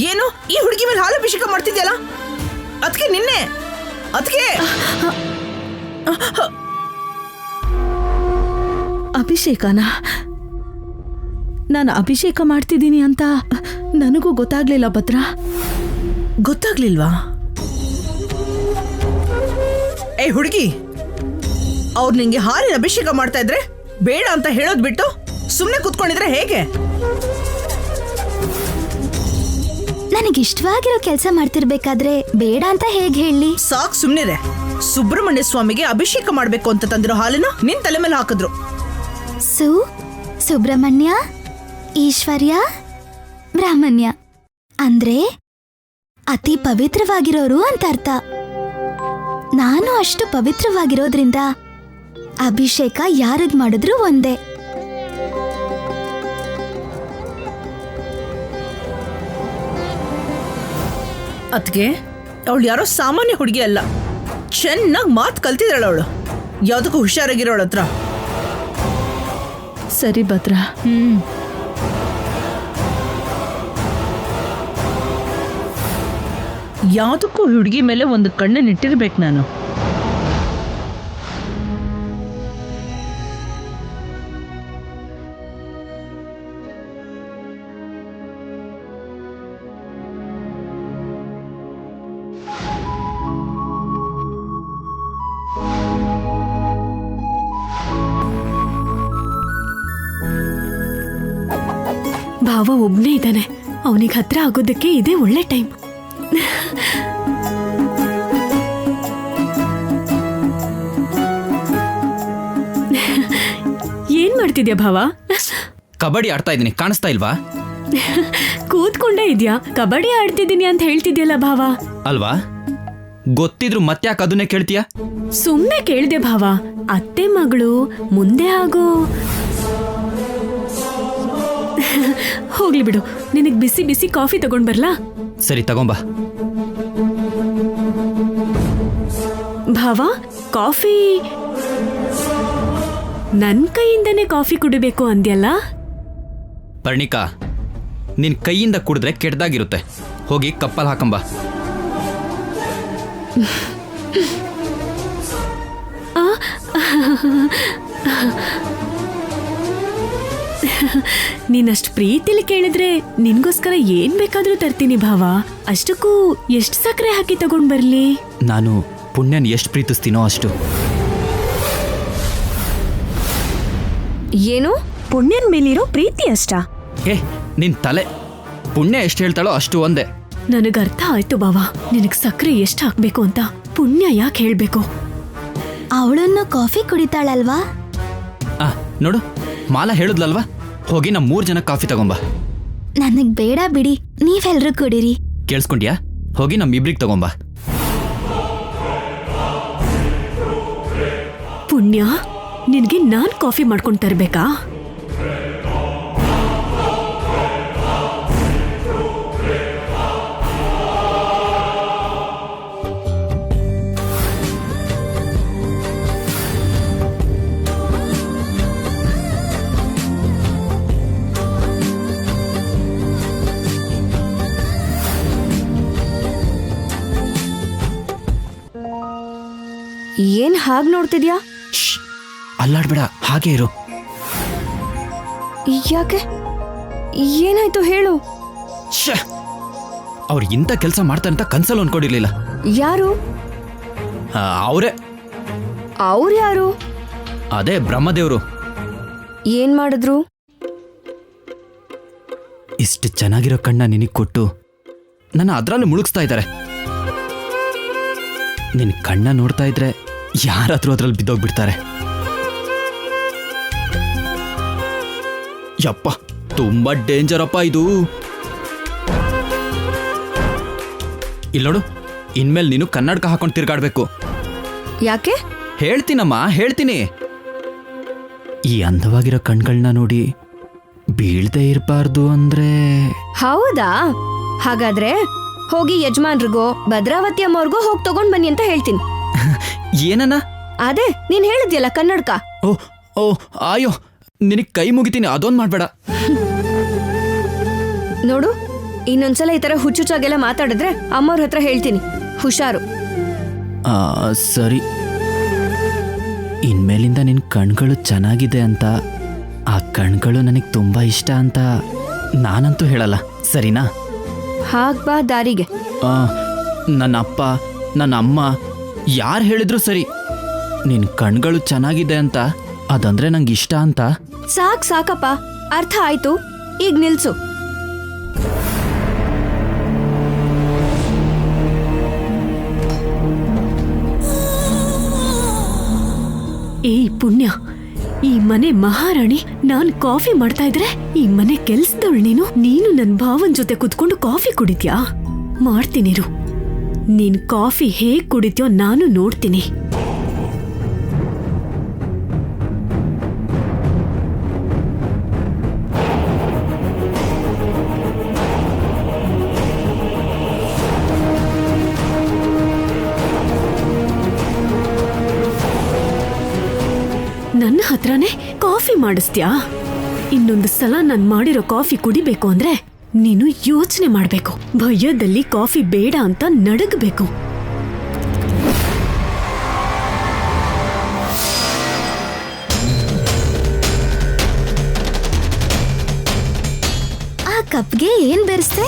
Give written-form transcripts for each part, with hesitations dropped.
ಏನು ಈ ಹುಡುಗಿ ಮೇಲೆ ಹಾಲಭಿಷೇಕ ಮಾಡ್ತಿದ್ಯಲ್ಲ? ಅದಕ್ಕೆ ನಿನ್ನೆ ಅದಕ್ಕೆ ಅಭಿಷೇಕನಾ? ನಾನು ಅಭಿಷೇಕ ಮಾಡ್ತಿದ್ದೀನಿ ಅಂತ ನನಗೂ ಗೊತ್ತಾಗ್ಲಿಲ್ಲ ಭದ್ರ. ಗೊತ್ತಾಗ್ಲಿಲ್ವಾ? ಏ ಹುಡುಗಿ, ಅವ್ರು ನಿಂಗೆ ಹಾಲಿನ ಅಭಿಷೇಕ ಮಾಡ್ತಾ ಇದ್ರೆ ಬೇಡ ಅಂತ ಹೇಳೋದ್ ಬಿಟ್ಟು ಸುಮ್ಮನೆ ಕುತ್ಕೊಂಡಿದ್ರೆ ಹೇಗೆ? ನನಗಿಷ್ಟವಾಗಿರೋ ಕೆಲಸ ಮಾಡ್ತಿರ್ಬೇಕಾದ್ರೆ ಬೇಡ ಅಂತ ಹೇಗೆ ಹೇಳಿ? ಸಾಕ್ ಸುಮ್ನಿರೆ. ಸುಬ್ರಹ್ಮಣ್ಯ ಸ್ವಾಮಿಗೆ ಅಭಿಷೇಕ ಮಾಡ್ಬೇಕು ಅಂತ ತಂದಿರೋ ಹಾಲನ್ನ ನಿನ್ ತಲೆ ಮೇಲೆ ಹಾಕಿದ್ರು. ಸುಬ್ರಹ್ಮಣ್ಯ, ಈಶ್ವರ್ಯ, ಬ್ರಾಹ್ಮಣ್ಯ ಅಂದ್ರೆ ಅತಿ ಪವಿತ್ರವಾಗಿರೋರು ಅಂತ ಅರ್ಥ. ನಾನು ಅಷ್ಟು ಪವಿತ್ರವಾಗಿರೋದ್ರಿಂದ ಅಭಿಷೇಕ ಯಾರಿಗ್ ಮಾಡಿದ್ರು ಒಂದೇ. ಅದ್ಗೆ ಅವಳು ಯಾರೋ ಸಾಮಾನ್ಯ ಹುಡುಗಿ ಅಲ್ಲ, ಚೆನ್ನಾಗಿ ಮಾತು ಕಲ್ತಿದ್ದಾಳ ಅವಳು. ಯಾವ್ದಕ್ಕೂ ಹುಷಾರಾಗಿರೋಳ ಹತ್ರ. ಸರಿ ಭದ್ರ. ಯಾವ್ದಕ್ಕೂ ಹುಡುಗಿ ಮೇಲೆ ಒಂದು ಕಣ್ಣನ್ನಿಟ್ಟಿರ್ಬೇಕು ನಾನು. ಭಾವ ಒಬ್ನೇ ಇದ್ದಾನೆ, ಅವನಿಗೆ ಹತ್ರ ಆಗೋದಕ್ಕೆ ಇದೇ ಒಳ್ಳೆ ಟೈಮ್. ಏನ್ ಮಾಡ್ತಿದ್ಯಾ ಭಾವ? ಕಬಡ್ಡಿ ಆಡ್ತಾ ಇದ್ದೀನಿ, ಕಾಣಿಸ್ತಾ ಇಲ್ವಾ? ಕೂತ್ಕೊಂಡೇ ಇದ್ಯಾ? ಕಬಡ್ಡಿ ಆಡ್ತಿದ್ದೀನಿ ಅಂತ ಹೇಳ್ತಿದ್ಯಲ್ಲ ಭಾವ. ಅಲ್ವಾ? ಗೊತ್ತಿದ್ರು ಮತ್ತ್ಯಾಕೆ ಅದನ್ನೇ ಕೇಳ್ತೀಯಾ? ಸುಮ್ನೆ ಕೇಳ್ದೆ ಭಾವ. ಅತ್ತೆ ಮಗಳು ಮುಂದೆ ಆಗೋ. ಹೋಗ್ಲಿ ಬಿಡು, ನಿನಗ್ ಬಿಸಿ ಬಿಸಿ ಕಾಫಿ ತಗೊಂಡ್ ಬರ್ಲಾ? ಸರಿ ತಗೊಂಬಾ. ಭಾವ, ಕಾಫಿ ನನ್ ಕೈಯಿಂದನೇ ಕಾಫಿ ಕುಡಿಬೇಕು ಅಂದ್ಯಲ್ಲ? ಪರ್ಣಿಕಾ, ನಿನ್ ಕೈಯಿಂದ ಕುಡಿದ್ರೆ ಕೆಟ್ಟದಾಗಿರುತ್ತೆ. ಹೋಗಿ ಕಪ್ಪಲ್ ಹಾಕಂಬ. ನೀನಷ್ಟು ಪ್ರೀತಿಲಿ ಕೇಳಿದ್ರೆ ನಿನ್ಗೋಸ್ಕರ ಏನ್ ಬೇಕಾದ್ರೂ ತರ್ತೀನಿ ಭಾವ. ಅಷ್ಟಕ್ಕೂ ಎಷ್ಟು ಸಕ್ಕರೆ ಹಾಕಿ ತಗೊಂಡ್ ಬರ್ಲಿ? ನಾನು ಪುಣ್ಯನ್ ಎಷ್ಟು ಪ್ರೀತಿಸ್ತೀನೋ ಅಷ್ಟು. ಏನು ಪುಣ್ಯನ್ ಮೇಲಿರೋ ಪ್ರೀತಿ ಅಷ್ಟ? ನಿನ್ ತಲೆ. ಪುಣ್ಯ ಎಷ್ಟು ಹೇಳ್ತಾಳೋ ಅಷ್ಟು ಒಂದೇ. ನನಗ್ ಅರ್ಥ ಆಯ್ತು ಭಾವ, ನಿನಗ್ ಸಕ್ಕರೆ ಎಷ್ಟು ಹಾಕ್ಬೇಕು ಅಂತ. ಪುಣ್ಯ ಯಾಕೆ ಹೇಳ್ಬೇಕು? ಅವಳನ್ನು ಕಾಫಿ ಕುಡಿತಾಳಲ್ವಾ? ನೋಡು, ಮಾಲಾ ಹೇಳುದ್ಲಲ್ವಾ, ಹೋಗಿ ನಮ್ 3 ಜನ ಕಾಫಿ ತಗೊಂಬ. ನನಗ್ ಬೇಡ ಬಿಡಿ, ನೀವೆಲ್ರೂ ಕುಡಿರಿ. ಕೇಳಿಸ್ಕೊಂಡ್ಯಾ? ಹೋಗಿ ನಮ್ ಇಬ್ರಿಗೆ ತಗೊಂಬ. ಪುಣ್ಯ, ನಿನ್ಗೆ ನಾನ್ ಕಾಫಿ ಮಾಡ್ಕೊಂಡ್ ತರ್ಬೇಕಾ? ಏನ್ ಹಾಗ್ ನೋಡ್ತಿದ್ಯಾ? ಅಲ್ಲಾಡ್ಬೇಡ, ಹಾಗೆ ಇರು. ಯಾಕೆ? ಏನಾಯ್ತು ಹೇಳು. ಅವ್ರು ಇಂಥ ಕೆಲಸ ಮಾಡ್ತಾರೆ ಅಂತ ಕನ್ಸಲ್ ಅನ್ಕೊಂಡಿರ್ಲಿಲ್ಲ. ಯಾರು? ಅವರೇ. ಅವ್ರು ಯಾರು? ಅದೇ ಬ್ರಹ್ಮದೇವ್ರು. ಏನ್ ಮಾಡಿದ್ರು? ಇಷ್ಟು ಚೆನ್ನಾಗಿರೋ ಕಣ್ಣ ನಿನಗ್ ಕೊಟ್ಟು ನನ್ನ ಅದ್ರಲ್ಲೂ ಮುಳುಗಿಸ್ತಾ ಇದ್ದಾರೆ. ನಿನ್ ಕಣ್ಣ ನೋಡ್ತಾ ಇದ್ರೆ ಯಾರಾದ್ರೂ ಅದ್ರಲ್ಲಿ ಬಿದ್ದೋಗ್ಬಿಡ್ತಾರೆ. ಯಪ್ಪ, ತುಂಬಾ ಡೇಂಜರ್ ಅಪ್ಪ ಇದು. ಇಲ್ಲಿ ನೋಡು, ಇನ್ಮೇಲೆ ನೀನು ಕನ್ನಡಕ ಹಾಕೊಂಡು ತಿರ್ಗಾಡ್ಬೇಕು. ಯಾಕೆ? ಹೇಳ್ತೀನಮ್ಮ, ಹೇಳ್ತೀನಿ. ಈ ಅಂದವಾಗಿರೋ ಕಣ್ಗಳನ್ನ ನೋಡಿ ಬೀಳ್ದೇ ಇರಬಾರ್ದು ಅಂದ್ರೆ. ಹೌದಾ? ಹಾಗಾದ್ರೆ ಹೋಗಿ ಯಜಮಾನ್ರಿಗೋ ಭದ್ರಾವತಿ ಅಮ್ಮವ್ರಿಗೋ ಹೋಗಿ ತಗೊಂಡ್ ಬನ್ನಿ ಅಂತ ಹೇಳ್ತೀನಿ. ಏನನ್ನ? ಅದೇ ನೀನ್ ಹೇಳಿದ್ಯಲ್ಲ ಕನ್ನಡಕ. ಓ ಅಯ್ಯೋ, ನಿನಗ್ ಕೈ ಮುಗಿತೀನಿ, ಅದೊಂದು ಮಾಡ್ಬೇಡ. ನೋಡು, ಇನ್ನೊಂದ್ಸಲ ಈ ತರ ಹುಚ್ಚುಚ್ಚಾಗೆಲ್ಲ ಮಾತಾಡಿದ್ರೆ ಅಮ್ಮವ್ರ ಹತ್ರ ಹೇಳ್ತೀನಿ, ಹುಷಾರು. ಸರಿ, ಇನ್ಮೇಲಿಂದ ನಿನ್ನ ಕಣ್ಗಳು ಚೆನ್ನಾಗಿದೆ ಅಂತ, ಆ ಕಣ್ಗಳು ನನಗೆ ತುಂಬ ಇಷ್ಟ ಅಂತ ನಾನಂತೂ ಹೇಳಲ್ಲ, ಸರಿನಾ? ಹಾಗ್ ಬಾ ದಾರಿಗೆ. ನನ್ನ ಅಪ್ಪ ನನ್ನ ಅಮ್ಮ ಯಾರು ಹೇಳಿದ್ರು ಸರಿ, ನಿನ್ನ ಕಣ್ಗಳು ಚೆನ್ನಾಗಿದೆ ಅಂತ, ಅದಂದ್ರೆ ನಂಗೆ ಇಷ್ಟ ಅಂತ. ಸಾಕಪ್ಪ, ಅರ್ಥ ಆಯ್ತು, ಈಗ ನಿಲ್ಸು. ಏಯ್ ಪುಣ್ಯ, ಈ ಮನೆ ಮಹಾರಾಣಿ ನಾನ್ ಕಾಫಿ ಮಾಡ್ತಾ ಇದ್ರೆ ಈ ಮನೆ ಕೆಲ್ಸದವಳು ನೀನು ನನ್ ಭಾವನ್ ಜೊತೆ ಕುತ್ಕೊಂಡು ಕಾಫಿ ಕುಡಿತ್ಯಾ? ಮಾಡ್ತೀನಿರು, ನೀನ್ ಕಾಫಿ ಹೇಗ್ ಕುಡಿತ್ಯೋ ನಾನು ನೋಡ್ತೀನಿ. ನನ್ನ ಹತ್ರನೇ ಕಾಫಿ ಮಾಡಿಸ್ತ್ಯಾ? ಇನ್ನೊಂದು ಸಲ ನಾನ್ ಮಾಡಿರೋ ಕಾಫಿ ಕುಡಿಬೇಕು ಅಂದ್ರೆ ನೀನು ಯೋಚನೆ ಮಾಡ್ಬೇಕು, ಭಯದಲ್ಲಿ ಕಾಫಿ ಬೇಡ ಅಂತ ನಡಗಬೇಕು. ಆ ಕಪ್ಗೆ ಏನ್ ಬೆರೆಸ್ತೆ?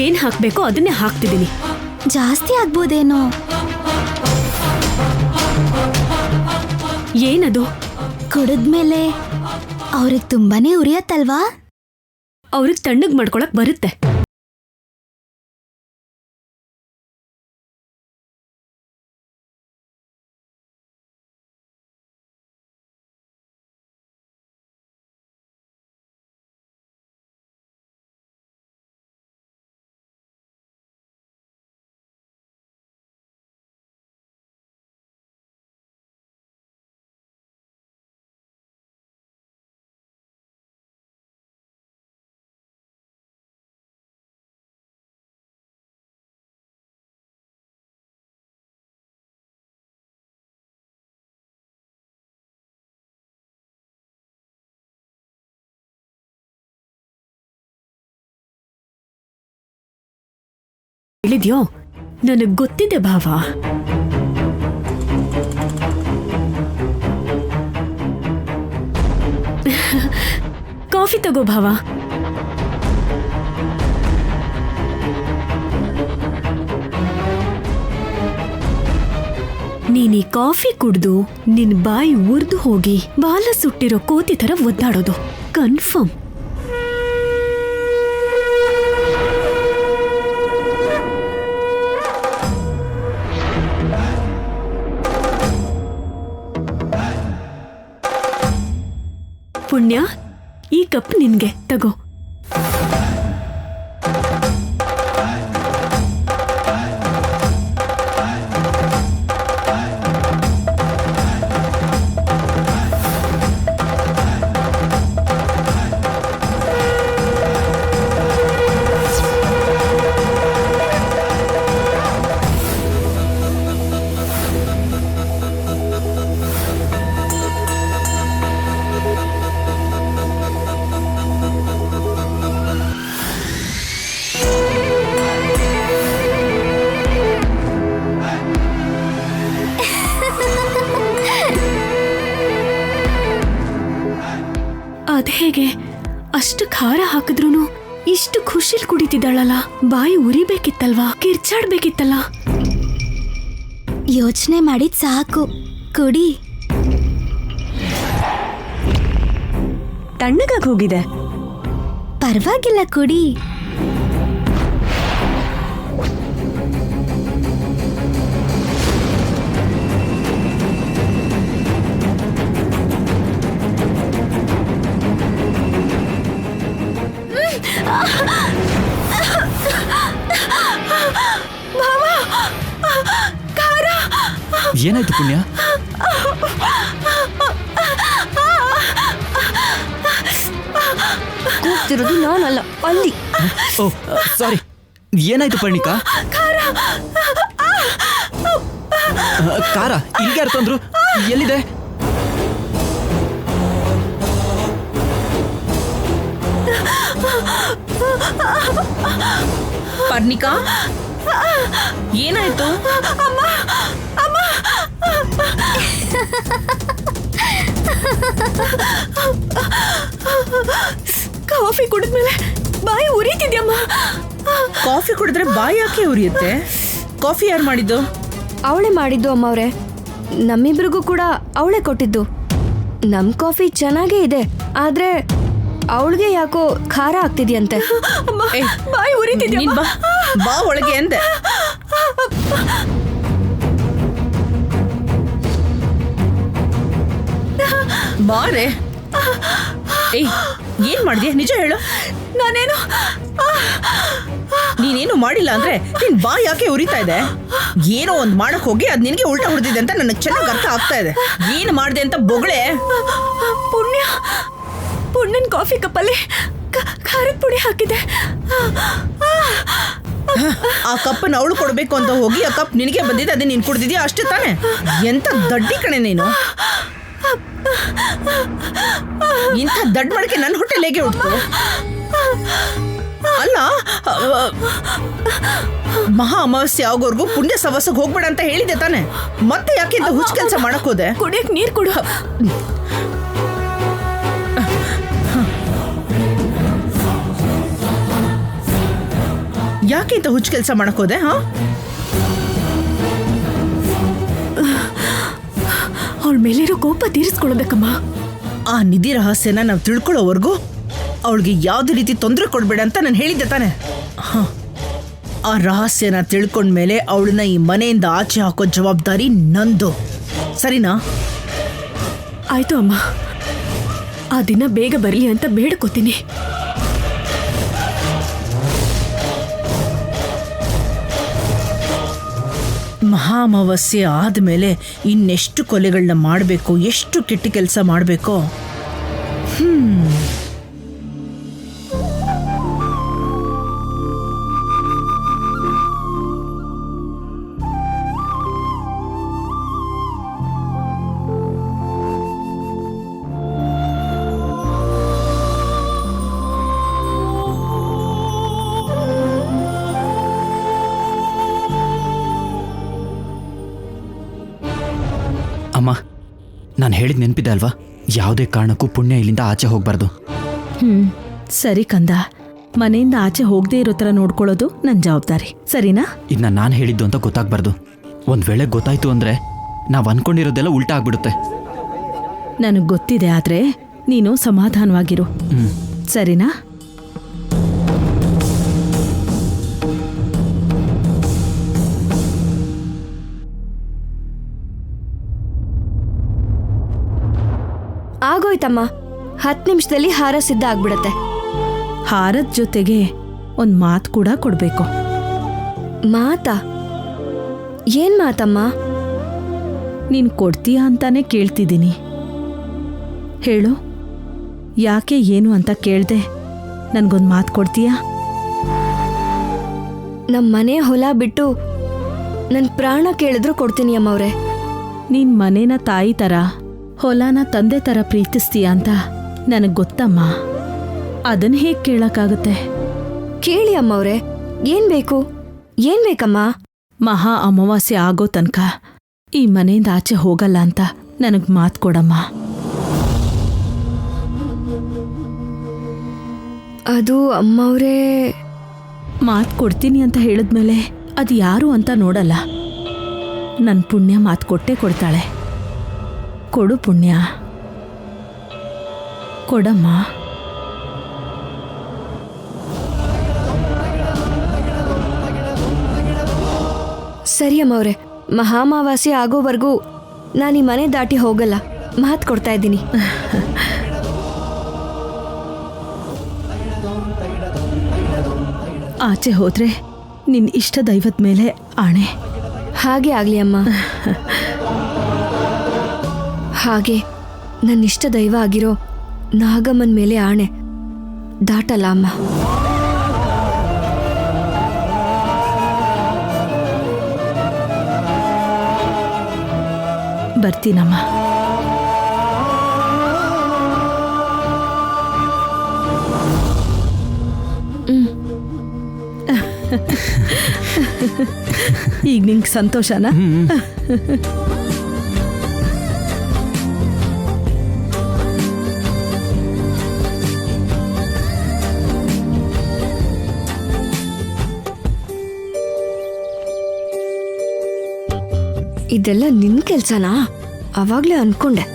ಏನ್ ಹಾಕ್ಬೇಕೋ ಅದನ್ನೇ ಹಾಕ್ತಿದ್ದೀನಿ. ಜಾಸ್ತಿ ಆಗ್ಬೋದೇನೋ? ಏನದು? ಕುಡಿದ್ಮೇಲೆ ಅವ್ರಿಗೆ ತುಂಬಾನೇ ಉರಿಯತ್ತಲ್ವಾ? ಅವ್ರಿಗೆ ತಣ್ಣಗ್ ಮಾಡ್ಕೊಳಕ್ ಬರುತ್ತೆ. ಹೇಳಿದ್ಯೋ? ನನಗ್ ಗೊತ್ತಿದೆ ಭಾವ. ಕಾಫಿ ತಗೋ ಭಾವ. ನೀನ್ ಈ ಕಾಫಿ ಕುಡ್ದು ನಿನ್ ಬಾಯಿ ಉರ್ದು ಹೋಗಿ ಬಾಲ ಸುಟ್ಟಿರೋ ಕೋತಿ ತರ ಒದ್ದಾಡೋದು ಕನ್ಫರ್ಮ್. ಪುಣ್ಯ, ಈ ಕಪ್ ನಿನ್ಗೆ ತಗೋ. ಅದೇಗೆ ಅಷ್ಟು ಖಾರ ಹಾಕಿದ್ರೂ ಇಷ್ಟು ಖುಷಿಲ್ ಕುಡಿತಿದ್ದಾಳಲ್ಲ? ಬಾಯಿ ಉರಿಬೇಕಿತ್ತಲ್ವಾ, ಕಿರ್ಚಾಡ್ಬೇಕಿತ್ತಲ್ಲ. ಯೋಚನೆ ಮಾಡಿದ್ ಸಾಕು, ಕುಡಿ. ತಣ್ಣಗಾಗಿ ಹೋಗಿದೆ. ಪರವಾಗಿಲ್ಲ, ಕುಡಿ. ಏನಾಯ್ತು ಪುಣ್ಯ? ಕೂಗ್ತಿರೋದು ನಾನಲ್ಲ, ಅಲ್ಲಿ. ಓ ಸಾರಿ, ಏನಾಯ್ತು ಪರ್ಣಿಕಾ? ಖಾರ ಇಲ್ಲಿಗೆ ಯಾರು ತಂದ್ರು? ಎಲ್ಲಿದೆ? ಪರ್ಣಿಕಾ, ಏನಾಯ್ತು? ಕಾಫಿ ಕುಡಿದ್ಮೇಲೆ ಬಾಯಿ ಉರಿತಿದ್ಯಮ್ಮ. ಕಾಫಿ ಕುಡಿದ್ರೆ ಬಾಯಿ ಯಾಕೆ ಉರಿಯುತ್ತೆ? ಕಾಫಿ ಯಾರು ಮಾಡಿದ್ದು? ಅವಳೇ ಮಾಡಿದ್ದು ಅಮ್ಮವ್ರೆ. ನಮ್ಮಿಬ್ರಿಗೂ ಕೂಡ ಅವಳೇ ಕೊಟ್ಟಿದ್ದು. ನಮ್ ಕಾಫಿ ಚೆನ್ನಾಗೇ ಇದೆ, ಆದ್ರೆ ಅವಳಿಗೆ ಯಾಕೋ ಖಾರ ಆಗ್ತಿದ್ಯಂತೆ. ಏ, ಬಾಯಿ ಉರಿತಿದ್ಯಮ್ಮ. ನೀನ್ ಬಾ, ಬಾ ಒಳಗೆ ಅಂದೆ. ಬಾರೆ. ಏಯ್, ಏನ್ ಮಾಡಿದ್ಯಾ? ನಿಜ ಹೇಳು. ನಾನೇನು ನೀನೇನು ಮಾಡಿಲ್ಲ ಅಂದ್ರೆ ನಿನ್ ಬಾ ಯಾಕೆ ಉರಿತಾ ಇದೆ? ಏನೋ ಒಂದ್ ಮಾಡಕ್ ಹೋಗಿ ಅದ್ ನಿನ್ಗೆ ಉಲ್ಟಾ ಹೊಡೆದಿದೆ ಅಂತ ನನಗೆ ಚೆನ್ನಾಗಿ ಅರ್ಥ ಆಗ್ತಾ ಇದೆ. ಏನ್ ಮಾಡ್ದೆ ಅಂತ ಬೊಗಳೆ. ಪುಣ್ಯನ್ ಕಾಫಿ ಕಪ್ಪಲ್ಲಿ ಖಾರದ ಪುಡಿ ಹಾಕಿದೆ. ಆ ಕಪ್ಪನ್ನ ಅವಳು ಕೊಡ್ಬೇಕು ಅಂತ ಹೋಗಿ ಆ ಕಪ್ ನಿನಗೆ ಬಂದಿದೆ, ಅದೇ ನೀನ್ ಕುಡ್ದಿದ್ಯಾ ಅಷ್ಟೇ ತಾನೆ? ಎಂತ ದಡ್ಡಿ ಕಣೆ ನೀನು. ಇಂಥ ದಡ್ಡ ಮಾಡಕ್ಕೆ ನನ್ನ ಹೊಟ್ಟೆಲ್ ಹೇಗೆ ಉಂಟು? ಅಲ್ಲ, ಮಹಾ ಅಮಾವಾಸ್ಯೆ ಆಗೋರ್ಗು ಪುಣ್ಯ ಸವಸಕ್ಕೆ ಹೋಗ್ಬೇಡ ಅಂತ ಹೇಳಿದೆ ತಾನೆ? ಮತ್ತೆ ಯಾಕೆ ಇಂತ ಹುಚ್ಚ ಕೆಲಸ ಮಾಡಕ್ ಹೋದೆ? ಕುಡಿಯಕ್ ನೀರ್ ಕೊಡು. ಯಾಕೆ ಇಂತ ಹುಚ್ಚ ಕೆಲಸ ಮಾಡಕ್ ಹೋದೆ? ಹಾ, ಅವಳ ಮೇಲಿರೋ ಕೋಪ ತೀರಿಸ್ಕೊಳ್ಬೇಕಮ್ಮ. ಆ ನಿಧಿ ರಹಸ್ಯನ ನಾವು ತಿಳ್ಕೊಳ್ಳೋವರೆಗೂ ಅವಳಿಗೆ ಯಾವುದೇ ರೀತಿ ತೊಂದರೆ ಕೊಡ್ಬೇಡ ಅಂತ ನಾನು ಹೇಳಿದ್ದೆ ತಾನೆ? ಆ ರಹಸ್ಯನ ತಿಳ್ಕೊಂಡ್ಮೇಲೆ ಅವಳನ್ನ ಈ ಮನೆಯಿಂದ ಆಚೆ ಹಾಕೋ ಜವಾಬ್ದಾರಿ ನಂದು, ಸರಿನಾ? ಆಯ್ತು ಅಮ್ಮ, ಆ ದಿನ ಬೇಗ ಬರಲಿ ಅಂತ ಬೇಡ್ಕೋತೀನಿ. ಮಹಾ ಅಮಾವಾಸ್ಯೆ ಆದಮೇಲೆ ಇನ್ನೆಷ್ಟು ಕೊಲೆಗಳನ್ನ ಮಾಡಬೇಕು, ಎಷ್ಟು ಕೆಟ್ಟ ಕೆಲಸ ಮಾಡಬೇಕೋ. ಅಮ್ಮ, ನಾನು ಹೇಳಿದ ನೆನಪಿದೆ ಅಲ್ವಾ? ಯಾವುದೇ ಕಾರಣಕ್ಕೂ ಪುಣ್ಯ ಇಲ್ಲಿಂದ ಆಚೆ ಹೋಗ್ಬಾರ್ದು. ಸರಿ ಕಂದ, ಮನೆಯಿಂದ ಆಚೆ ಹೋಗದೆ ಇರೋ ಥರ ನೋಡ್ಕೊಳ್ಳೋದು ನನ್ನ ಜವಾಬ್ದಾರಿ, ಸರಿನಾ? ಇದನ್ನ ನಾನು ಹೇಳಿದ್ದು ಅಂತ ಗೊತ್ತಾಗ್ಬಾರ್ದು. ಒಂದ್ ವೇಳೆ ಗೊತ್ತಾಯ್ತು ಅಂದ್ರೆ ನಾವು ಅನ್ಕೊಂಡಿರೋದೆಲ್ಲ ಉಲ್ಟಾ ಆಗ್ಬಿಡುತ್ತೆ. ನನಗೆ ಗೊತ್ತಿದೆ, ಆದರೆ ನೀನು ಸಮಾಧಾನವಾಗಿರು, ಸರಿನಾ? ಆಗೋಯ್ತಮ್ಮ, 10 ನಿಮಿಷದಲ್ಲಿ ಹಾರ ಸಿದ್ಧ ಆಗ್ಬಿಡತ್ತೆ. ಹಾರದ ಜೊತೆಗೆ ಒಂದು ಮಾತು ಕೂಡ ಕೊಡಬೇಕು. ಮಾತಾ? ಏನ್ ಮಾತಮ್ಮ? ನೀನು ಕೊಡ್ತೀಯಾ ಅಂತಾನೆ ಕೇಳ್ತಿದ್ದೀನಿ. ಹೇಳು, ಯಾಕೆ ಏನು ಅಂತ ಕೇಳ್ದೆ ನನಗೊಂದು ಮಾತು ಕೊಡ್ತೀಯಾ? ನಮ್ಮ ಮನೆ ಹೊಲ ಬಿಟ್ಟು ನನ್ನ ಪ್ರಾಣ ಕೇಳಿದ್ರು ಕೊಡ್ತೀನಿ ಅಮ್ಮವ್ರೆ. ನೀನ್ ಮನೇನ ತಾಯಿ ಥರ, ಹೊಲನ ತಂದೆ ಥರ ಪ್ರೀತಿಸ್ತೀಯ ಅಂತ ನನಗೆ ಗೊತ್ತಮ್ಮ. ಅದನ್ನ ಹೇಗೆ ಕೇಳಕ್ಕಾಗುತ್ತೆ? ಕೇಳಿ ಅಮ್ಮವ್ರೆ, ಏನ್ ಬೇಕು? ಏನ್ ಬೇಕಮ್ಮ? ಮಹಾ ಅಮಾವಾಸ್ಯೆ ಆಗೋ ತನಕ ಈ ಮನೆಯಿಂದ ಆಚೆ ಹೋಗಲ್ಲ ಅಂತ ನನಗೆ ಮಾತು ಕೊಡಮ್ಮ. ಅದು ಅಮ್ಮವ್ರೇ, ಮಾತು ಕೊಡ್ತೀನಿ ಅಂತ ಹೇಳಿದ್ಮೇಲೆ ಅದು ಯಾರು ಅಂತ ನೋಡಲ್ಲ. ನನ್ನ ಪುಣ್ಯ ಮಾತು ಕೊಟ್ಟೇ ಕೊಡ್ತಾಳೆ. ಕೊಡು ಪುಣ್ಯ, ಕೊಡಮ್ಮ. ಸರಿ ಅಮ್ಮವ್ರೆ, ಮಹಾಮಾವಾಸ್ಯೆ ಆಗೋವರೆಗೂ ನಾನು ಈ ಮನೆ ದಾಟಿ ಹೋಗಲ್ಲ, ಮಾತು ಕೊಡ್ತಾ ಇದ್ದೀನಿ. ಆಚೆ ಹೋದ್ರೆ ನಿನ್ನ ಇಷ್ಟ ದೈವದ ಮೇಲೆ ಆಣೆ. ಹಾಗೆ ಆಗ್ಲಿ ಅಮ್ಮ. ಹಾಗೆ ನನ್ನ ಇಷ್ಟ ದೈವ ಆಗಿರೋ ನಾಗಮ್ಮನ ಮೇಲೆ ಆಣೆ, ದಾಟಲ್ಲ ಅಮ್ಮ. ಬರ್ತೀನಮ್ಮ. ಈಗ ನಿಂಗೆ ಸಂತೋಷನಾ? ಇದೆಲ್ಲ ನಿನ್ ಕೆಲ್ಸನಾ? ಅವಾಗ್ಲೇ ಅನ್ಕೊಂಡೆ.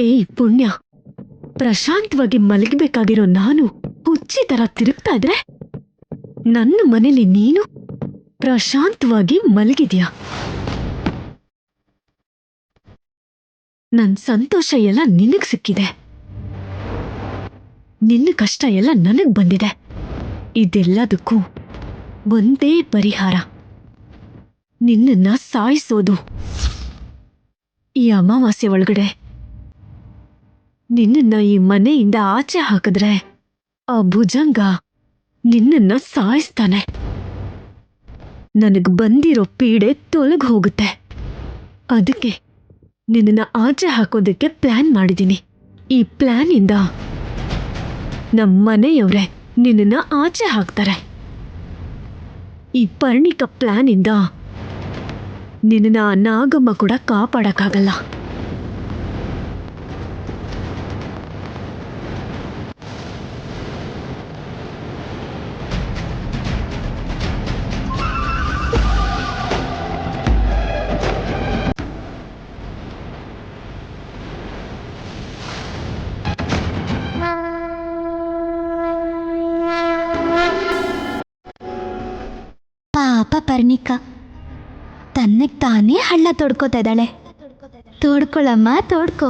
ಏಯ್ ಪುಣ್ಯ, ಪ್ರಶಾಂತವಾಗಿ ಮಲಗಬೇಕಾಗಿರೋ ನಾನು ಹುಚ್ಚಿ ತರ ತಿರುಗ್ತಾ ಇದ್ರೆ ನನ್ನ ಮನೇಲಿ ನೀನು ಪ್ರಶಾಂತವಾಗಿ ಮಲಗಿದ್ಯಾ? ನನ್ ಸಂತೋಷ ಎಲ್ಲ ನಿನಗ್ ಸಿಕ್ಕಿದೆ, ನಿನ್ನ ಕಷ್ಟ ಎಲ್ಲ ನನಗ್ ಬಂದಿದೆ. ಇದೆಲ್ಲದಕ್ಕೂ ಒಂದೇ ಪರಿಹಾರ, ನಿನ್ನನ್ನ ಸಾಯಿಸೋದು. ಈ ಅಮಾವಾಸ್ಯೆ ಒಳಗಡೆ ನಿನ್ನನ್ನ ಈ ಮನೆಯಿಂದ ಆಚೆ ಹಾಕಿದ್ರೆ ಆ ಭುಜಂಗ ನಿನ್ನನ್ನ ಸಾಯಿಸ್ತಾನೆ. ನನಗ್ ಬಂದಿರೋ ಪೀಡೆ ತೊಲಗ್ ಹೋಗುತ್ತೆ. ಅದಕ್ಕೆ ನಿನ್ನನ್ನ ಆಚೆ ಹಾಕೋದಕ್ಕೆ ಪ್ಲಾನ್ ಮಾಡಿದ್ದೀನಿ. ಈ ಪ್ಲಾನಿಂದ ನಮ್ಮ ಮನೆಯವರೇ ನಿನ್ನನ್ನ ಆಚೆ ಹಾಕ್ತಾರೆ. ಈ ಪರ್ಣಿಕ ಪ್ಲಾನಿಂದ ನಿನ್ನನ್ನ ಆ ನಾಗಮ್ಮ ಕೂಡ ಕಾಪಾಡಕ್ಕಾಗಲ್ಲ. ಪಾಪ ಪರ್ಣಿಕಾ ತನ್ನಕ್ಕೆ ತಾನೇ ಹಳ್ಳ ತೋಡ್ಕೋತಾ ಇದ್ದಾಳೆ. ತೋಡ್ಕೊಳಮ್ಮ, ತೋಡ್ಕೊ.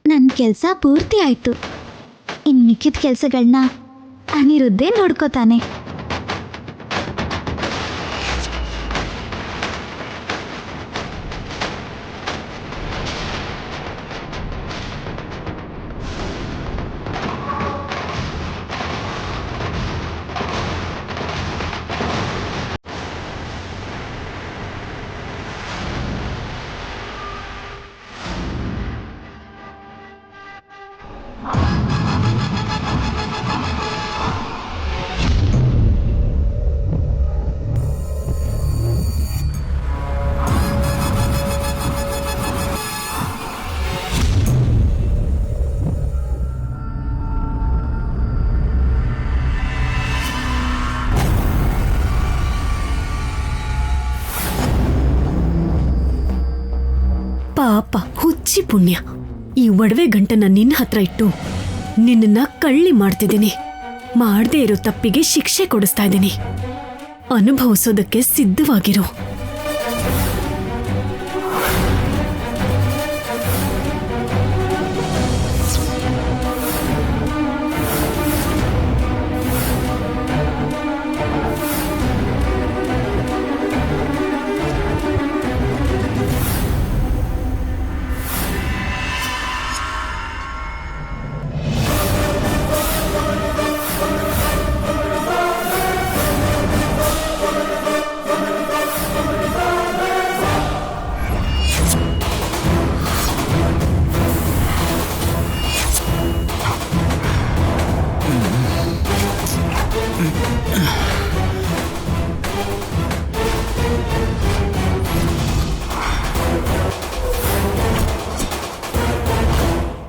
ನನ್ನ ಕೆಲಸ ಪೂರ್ತಿ ಆಯಿತು. ಇನ್ನು ಮಿಕ್ಕಿದ ಕೆಲಸಗಳನ್ನ ಅನಿರುದ್ಧೇ ನೋಡ್ಕೋತಾನೆ. ಪಾಪ ಹುಚ್ಚಿ ಪುಣ್ಯ, ಈ ಒಡವೆ ಗಂಟನ್ನ ನಿನ್ನ ಹತ್ರ ಇಟ್ಟು ನಿನ್ನನ್ನ ಕಳ್ಳಿ ಮಾಡ್ತಿದ್ದೀನಿ. ಮಾಡದೇ ಇರೋ ತಪ್ಪಿಗೆ ಶಿಕ್ಷೆ ಕೊಡಿಸ್ತಾ ಇದ್ದೀನಿ. ಅನುಭವಿಸೋದಕ್ಕೆ ಸಿದ್ಧವಾಗಿರು.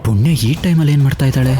ಪುಣ್ಯ ಈ ಟೈಮಲ್ಲಿ ಏನ್ ಮಾಡ್ತಾ ಇದ್ದಾಳೆ?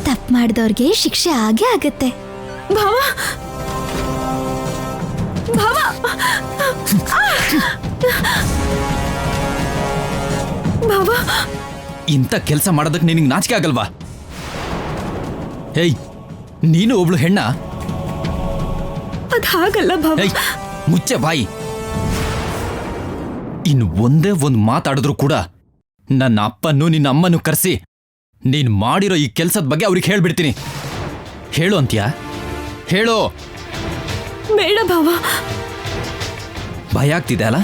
ತಪ್ಪು ಮಾಡಿದವ್ರಿಗೆ ಶಿಕ್ಷೆ ಆಗೇ ಆಗತ್ತೆ. ಭಾವ, ಭಾವ, ಭಾವ, ಇಂಥ ಕೆಲಸ ಮಾಡೋದಕ್ಕೆ ನಿನಗೆ ನಾಚಿಕೆ ಆಗಲ್ವಾ? ಹೇಯ್, ನೀನು ಒಬ್ಳು ಹೆಣ್ಣ? ಅದ್ ಹಾಗಲ್ಲ ಭಾವ. ಹೇಯ್, ಮುಚ್ಚೆ ಬಾಯಿ. ಇನ್ನು ಒಂದೇ ಒಂದು ಮಾತಾಡಿದ್ರು ಕೂಡ ನನ್ನ ಅಪ್ಪನ್ನು ನಿನ್ನ ಅಮ್ಮನ್ನು ಕರೆಸಿ ನೀನ್ ಮಾಡಿರೋ ಈ ಕೆಲ್ಸದ ಬಗ್ಗೆ ಅವ್ರಿಗೆ ಹೇಳ್ಬಿಡ್ತೀನಿ. ಹೇಳು ಅಂತ್ಯಾ? ಹೇಳು. ಬೇಡ ಭಾವ. ಭಯ ಆಗ್ತಿದೆ ಅಲ್ಲ?